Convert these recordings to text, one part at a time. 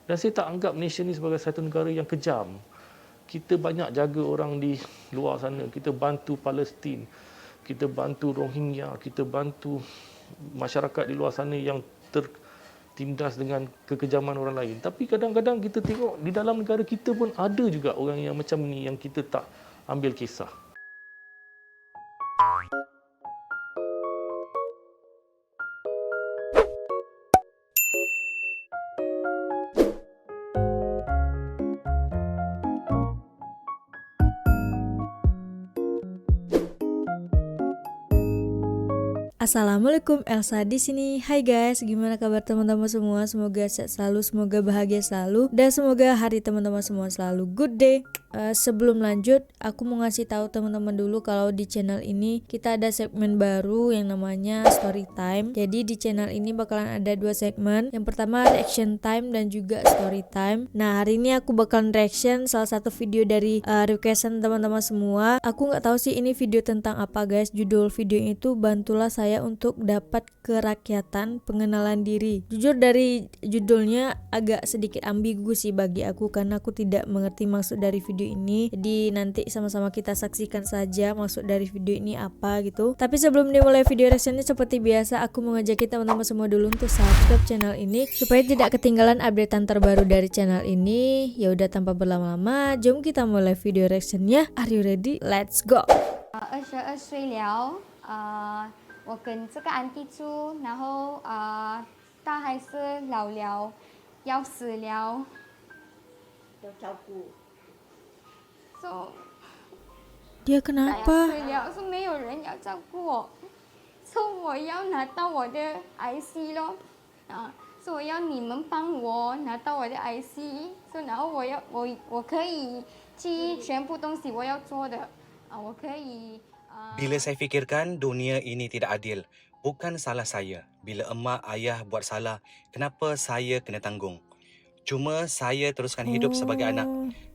Dan saya tak anggap Malaysia ni sebagai satu negara yang kejam. Kita banyak jaga orang di luar sana. Kita bantu Palestin. Kita bantu Rohingya. Kita bantu masyarakat di luar sana yang tertindas dengan kekejaman orang lain. Tapi kadang-kadang kita tengok di dalam negara kita pun ada juga orang yang macam ni yang kita tak ambil kisah. Assalamualaikum, Elsa di sini. Hai guys, gimana kabar teman-teman semua? Semoga sehat selalu, semoga bahagia selalu, dan semoga hari teman-teman semua selalu good day. Sebelum lanjut, aku mau ngasih tahu teman-teman dulu kalau di channel ini kita ada segmen baru yang namanya story time. Jadi di channel ini bakalan ada 2 segmen. Yang pertama reaction time dan juga story time. Nah, hari ini aku bakalan reaction salah satu video dari requestan teman-teman semua. Aku nggak tahu sih ini video tentang apa guys. Judul video itu bantulah saya untuk dapat kerakyatan pengenalan diri. Jujur dari judulnya agak sedikit ambigu sih bagi aku karena aku tidak mengerti maksud dari video ini. Jadi nanti sama-sama kita saksikan saja maksud dari video ini apa gitu. Tapi sebelum dimulai video reactionnya, seperti biasa aku mengajak teman-teman semua dulu untuk subscribe channel ini supaya tidak ketinggalan updatean terbaru dari channel ini. Ya udah tanpa berlama-lama, jom kita mulai video reactionnya. Are you ready? Let's go. 22岁了，我跟这个安迪住，然后他还是老了，要死了，要照顾。 so Dia saya kenapa? 死了，是没有人要照顾我，so 我要拿到我的 IC 咯，所以我要你们帮我拿到我的 IC，so 然后我可以去全部东西我要做的，我可以。 Bila saya fikirkan dunia ini tidak adil, bukan salah saya. Bila emak ayah buat salah, kenapa saya kena tanggung? Cuma saya teruskan hidup sebagai anak.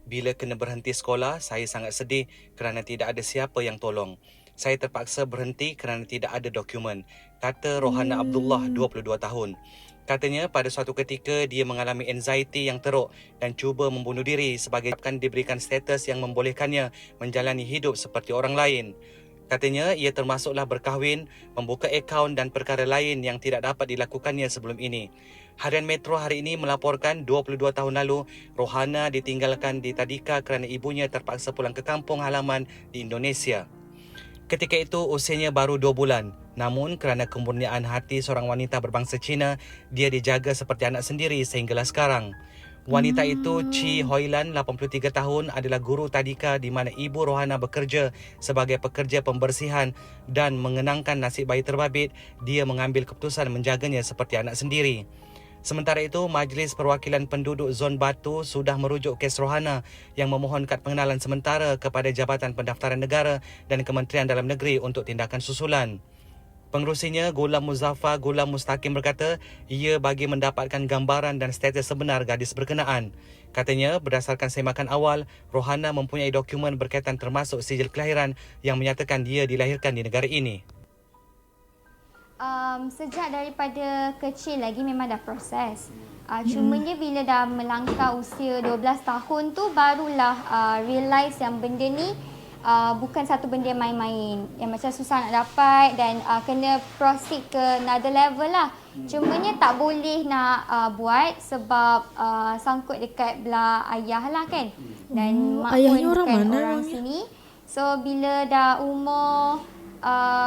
Bila kena berhenti sekolah, saya sangat sedih kerana tidak ada siapa yang tolong. Saya terpaksa berhenti kerana tidak ada dokumen, kata Rohana Abdullah, 22 tahun. Katanya pada suatu ketika dia mengalami anxiety yang teruk dan cuba membunuh diri sebagai akan diberikan status yang membolehkannya menjalani hidup seperti orang lain. Katanya ia termasuklah berkahwin, membuka akaun dan perkara lain yang tidak dapat dilakukannya sebelum ini. Harian Metro hari ini melaporkan 22 tahun lalu, Rohana ditinggalkan di tadika kerana ibunya terpaksa pulang ke kampung halaman di Indonesia. Ketika itu usianya baru 2 bulan. Namun kerana kemurnian hati seorang wanita berbangsa Cina, dia dijaga seperti anak sendiri sehinggalah sekarang. Wanita itu, Chi Hoilan, 83 tahun, adalah guru tadika di mana ibu Rohana bekerja sebagai pekerja pembersihan dan mengenangkan nasib bayi terbabit, dia mengambil keputusan menjaganya seperti anak sendiri. Sementara itu, Majlis Perwakilan Penduduk Zon Batu sudah merujuk kes Rohana yang memohon kad pengenalan sementara kepada Jabatan Pendaftaran Negara dan Kementerian Dalam Negeri untuk tindakan susulan. Pengerusinya, Ghulam Muzaffar Ghulam Mustaqim berkata, ia bagi mendapatkan gambaran dan status sebenar gadis berkenaan. Katanya, berdasarkan semakan awal, Rohana mempunyai dokumen berkaitan termasuk sijil kelahiran yang menyatakan dia dilahirkan di negara ini. Sejak daripada kecil lagi memang dah proses. Cumanya bila dah melangkah usia 12 tahun tu barulah realise yang benda ni bukan satu benda yang main-main. Yang macam susah nak dapat dan kena proceed ke another level lah. Cumanya tak boleh nak buat sebab sangkut dekat belah ayah lah kan. Dan mak ayahnya pun orang bukan mana orang orangnya? sini. So bila dah umur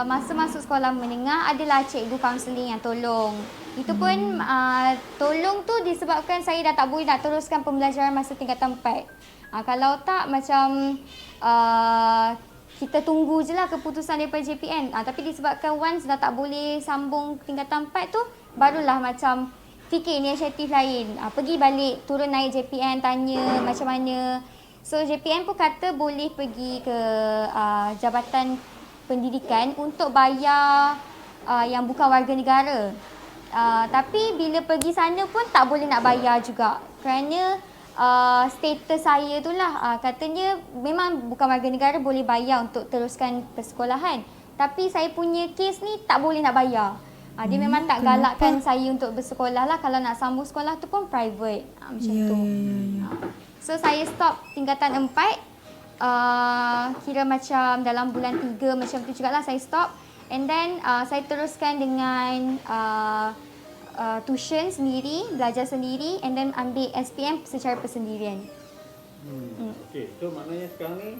masa masuk sekolah menengah adalah cikgu kaunseling yang tolong. Itu pun tolong tu disebabkan saya dah tak boleh nak teruskan pembelajaran masa tingkatan 4. Kalau tak macam kita tunggu je lah keputusan daripada JPN. Tapi disebabkan once dah tak boleh sambung tingkatan 4 tu, barulah macam fikir inisiatif lain. Pergi balik, turun naik JPN, tanya macam mana. So JPN pun kata boleh pergi ke Jabatan Pendidikan untuk bayar yang bukan warga negara. Tapi bila pergi sana pun tak boleh nak bayar juga. Kerana status saya tu lah, katanya memang bukan warga negara boleh bayar untuk teruskan persekolahan. Tapi saya punya kes ni tak boleh nak bayar. Dia memang tak galakkan saya untuk bersekolah lah. Kalau nak sambung sekolah tu pun private. Macam tu. So saya stop tingkatan 4. Kira macam dalam bulan 3 macam tu jugalah saya stop. And then saya teruskan dengan tuition sendiri, belajar sendiri, and then ambil SPM secara persendirian. Okey, so maknanya sekarang ni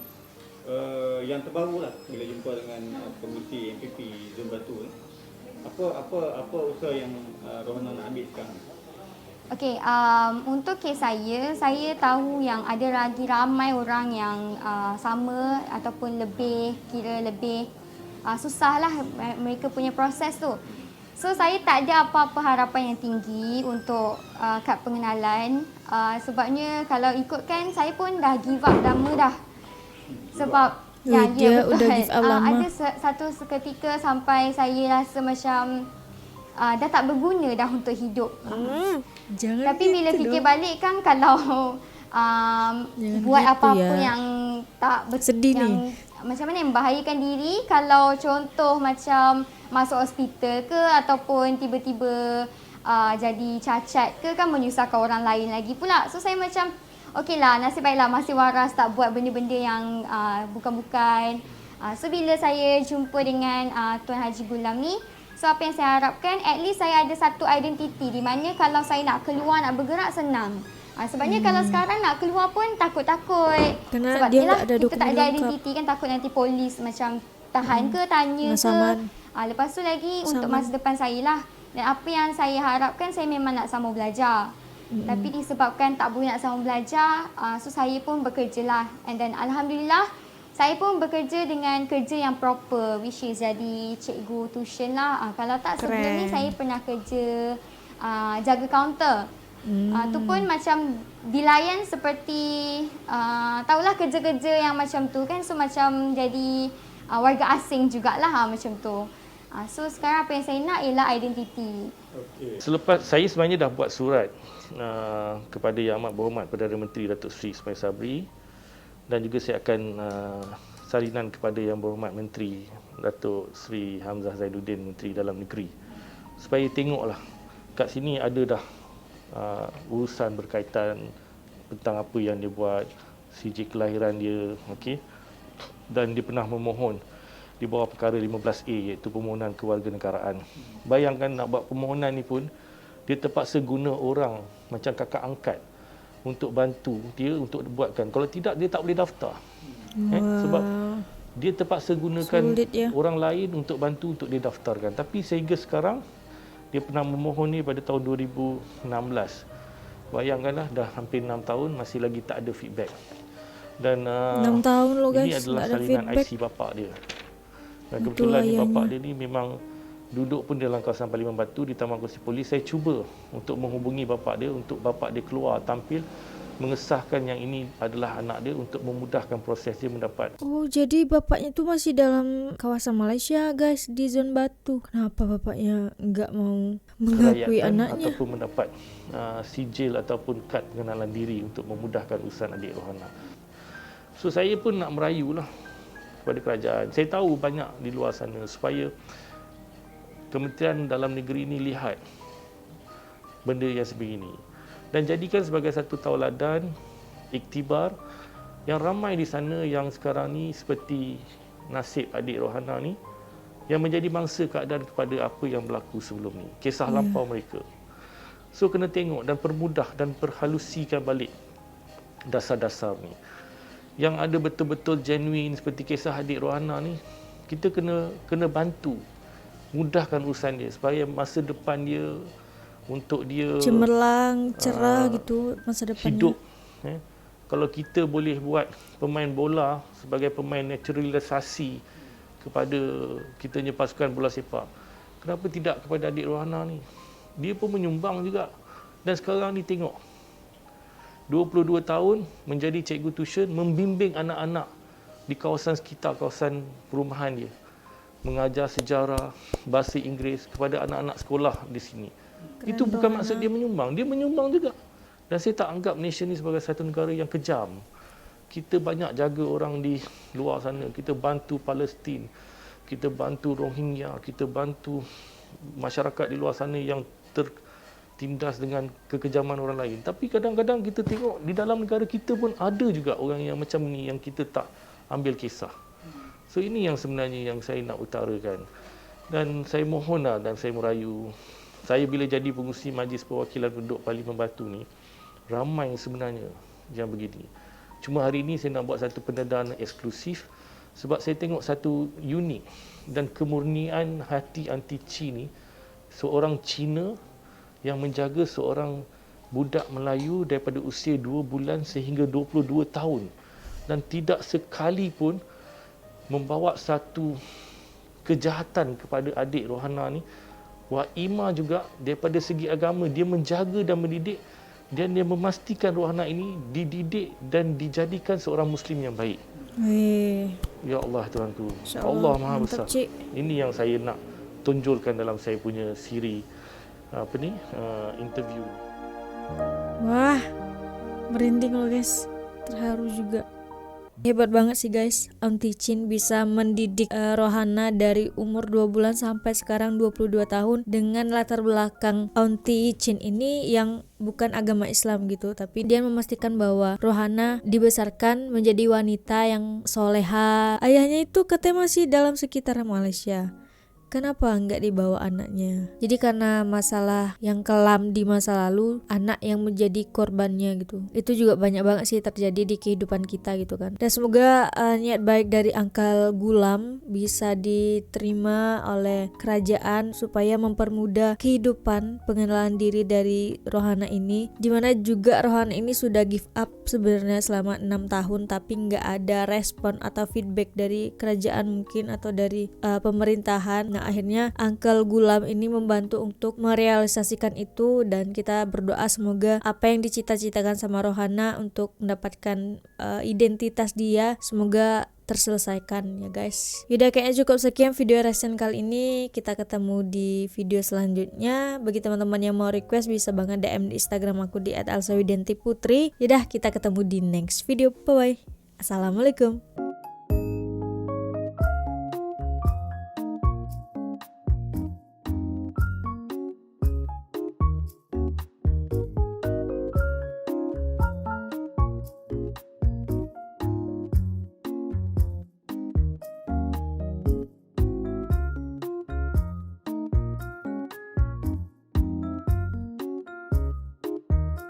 yang terbaru lah bila jumpa dengan pengurusi MPP Zon Batu ni. Apa usaha yang Rohana nak ambil sekarang? Okey, untuk kes saya tahu yang ada lagi ramai orang yang sama ataupun lebih susah lah mereka punya proses tu. So saya tak ada apa-apa harapan yang tinggi untuk kad pengenalan. Sebabnya kalau ikutkan saya pun dah give up lama dah. Sebab dia udah give up lama. Ada satu seketika sampai saya rasa macam dah tak berguna dah untuk hidup. Jangan Tapi bila gitu fikir dong. balik kan kalau buat gitu apa-apa ya. yang tak Sedih yang ni. macam mana yang membahayakan diri, kalau contoh macam masuk hospital ke ataupun tiba-tiba jadi cacat ke, kan menyusahkan orang lain lagi pula. So saya macam okeylah, nasib baiklah masih waras tak buat benda-benda yang bukan-bukan. So bila saya jumpa dengan Tuan Haji Gulam ni, so apa yang saya harapkan, at least saya ada satu identiti di mana kalau saya nak keluar, nak bergerak senang. Sebabnya kalau sekarang nak keluar pun takut-takut. Kerana Sebab dia yelah, tak ada kita tak dokumen ada lengkap. identiti kan, takut nanti polis macam tahan ke, tanya ke. Saman. Lepas tu lagi untuk Saman. masa depan saya lah. Dan apa yang saya harapkan, saya memang nak sambung belajar. Tapi disebabkan tak boleh nak sambung belajar, so saya pun bekerja lah. And then Alhamdulillah, saya pun bekerja dengan kerja yang proper, which is jadi cikgu tuition lah. Kalau tak sebelum ni saya pernah kerja jaga kaunter. Tu pun macam dilayan seperti tahulah kerja-kerja yang macam tu kan. So macam jadi warga asing jugalah macam tu. So sekarang apa yang saya nak ialah identiti. Selepas saya sebenarnya dah buat surat kepada Yang Amat Berhormat Perdana Menteri Datuk Seri Ismail Sabri, dan juga saya akan salinan kepada Yang Berhormat Menteri Datuk Seri Hamzah Zainuddin, Menteri Dalam Negeri, supaya tengoklah kat sini ada dah urusan berkaitan tentang apa yang dia buat, sijil kelahiran dia, okey, dan dia pernah memohon di bawah perkara 15A, iaitu permohonan kewarganegaraan. Bayangkan nak buat permohonan ni pun dia terpaksa guna orang macam kakak angkat untuk bantu dia untuk buatkan. Kalau tidak, dia tak boleh daftar. Sebab dia terpaksa gunakan Sulit, ya. orang lain untuk bantu untuk dia daftarkan. Tapi sehingga sekarang, dia pernah memohon ni pada tahun 2016. Bayangkanlah, dah hampir 6 tahun masih lagi tak ada feedback. Dan 6 tahun loh guys, ini adalah tak ada salinan feedback. IC bapak dia. Dan Itu kebetulan ni ayahnya. bapak dia ni memang duduk pun dalam kawasan Parlimen Batu di Taman Kursi Polis. Saya cuba untuk menghubungi bapak dia, untuk bapak dia keluar tampil mengesahkan yang ini adalah anak dia untuk memudahkan proses dia mendapat Oh, jadi bapaknya tu masih dalam kawasan Malaysia guys, di Zon Batu. Kenapa bapaknya enggak mau mengakui kerayakan anaknya? ataupun mendapat sijil ataupun kad pengenalan diri untuk memudahkan urusan adik Rohana. So saya pun nak merayulah kepada kerajaan. Saya tahu banyak di luar sana supaya Kementerian Dalam Negeri ini lihat benda yang sebegini dan jadikan sebagai satu tauladan, iktibar yang ramai di sana yang sekarang ni seperti nasib adik Rohana ni yang menjadi mangsa keadaan kepada apa yang berlaku sebelum ni, kisah lampau mereka. So kena tengok dan permudah dan perhalusikan balik dasar-dasar ni. Yang ada betul-betul genuine seperti kisah adik Rohana ni, kita kena bantu, mudahkan urusan dia supaya masa depan dia, untuk dia Cemerlang, cerah gitu masa depannya. hidup. Kalau kita boleh buat pemain bola sebagai pemain naturalisasi kepada kita punya pasukan bola sepak, kenapa tidak kepada adik Rohana ni? Dia pun menyumbang juga. Dan sekarang ni tengok, 22 tahun menjadi cikgu tuition, membimbing anak-anak di kawasan sekitar kawasan perumahan dia, mengajar sejarah, bahasa Inggeris kepada anak-anak sekolah di sini. Itu bukan maksud dia menyumbang, dia menyumbang juga. Dan saya tak anggap Malaysia ni sebagai satu negara yang kejam. Kita banyak jaga orang di luar sana, kita bantu Palestin, kita bantu Rohingya, kita bantu masyarakat di luar sana yang tertindas dengan kekejaman orang lain. Tapi kadang-kadang kita tengok di dalam negara kita pun ada juga orang yang macam ni yang kita tak ambil kisah. So ini yang sebenarnya yang saya nak utarakan. Dan saya mohonlah dan saya merayu, saya bila jadi pengurusi Majlis Perwakilan Penduduk Parlimen Batu ni, ramai sebenarnya yang begini. Cuma hari ini saya nak buat satu pendedahan eksklusif sebab saya tengok satu unik dan kemurnian hati anti-Ci ni, seorang Cina yang menjaga seorang budak Melayu daripada usia 2 bulan sehingga 22 tahun dan tidak sekali pun membawa satu kejahatan kepada adik Rohana ni. Wa Ima juga daripada segi agama dia menjaga dan mendidik dan dia memastikan Rohana ini dididik dan dijadikan seorang Muslim yang baik. Wih, Ya Allah Tuhanku, InsyaAllah. Allah Maha Mantap, Besar. Cik. Ini yang saya nak tonjolkan dalam saya punya siri interview. Wah, merinding loh guys, terharu juga. Hebat banget sih guys, Aunty Chin bisa mendidik Rohana dari umur 2 bulan sampai sekarang 22 tahun dengan latar belakang Aunty Chin ini yang bukan agama Islam gitu, tapi dia memastikan bahwa Rohana dibesarkan menjadi wanita yang soleha. Ayahnya itu katanya masih dalam sekitaran Malaysia. Kenapa nggak dibawa anaknya? Jadi karena masalah yang kelam di masa lalu, anak yang menjadi korbannya gitu. Itu juga banyak banget sih terjadi di kehidupan kita gitu kan. Dan semoga niat baik dari Uncle Gulam bisa diterima oleh kerajaan supaya mempermudah kehidupan pengenalan diri dari Rohana ini. Dimana juga Rohana ini sudah give up sebenarnya selama 6 tahun tapi nggak ada respon atau feedback dari kerajaan mungkin atau dari pemerintahan. Nah akhirnya Uncle Gulam ini membantu untuk merealisasikan itu dan kita berdoa semoga apa yang dicita-citakan sama Rohana untuk mendapatkan identitas dia semoga terselesaikan ya guys. Yaudah kayaknya cukup sekian video reaction kali ini. Kita ketemu di video selanjutnya. Bagi teman-teman yang mau request bisa banget DM di Instagram aku di @elsawidiantiputri. Yaudah kita ketemu di next video. Bye bye. Assalamualaikum.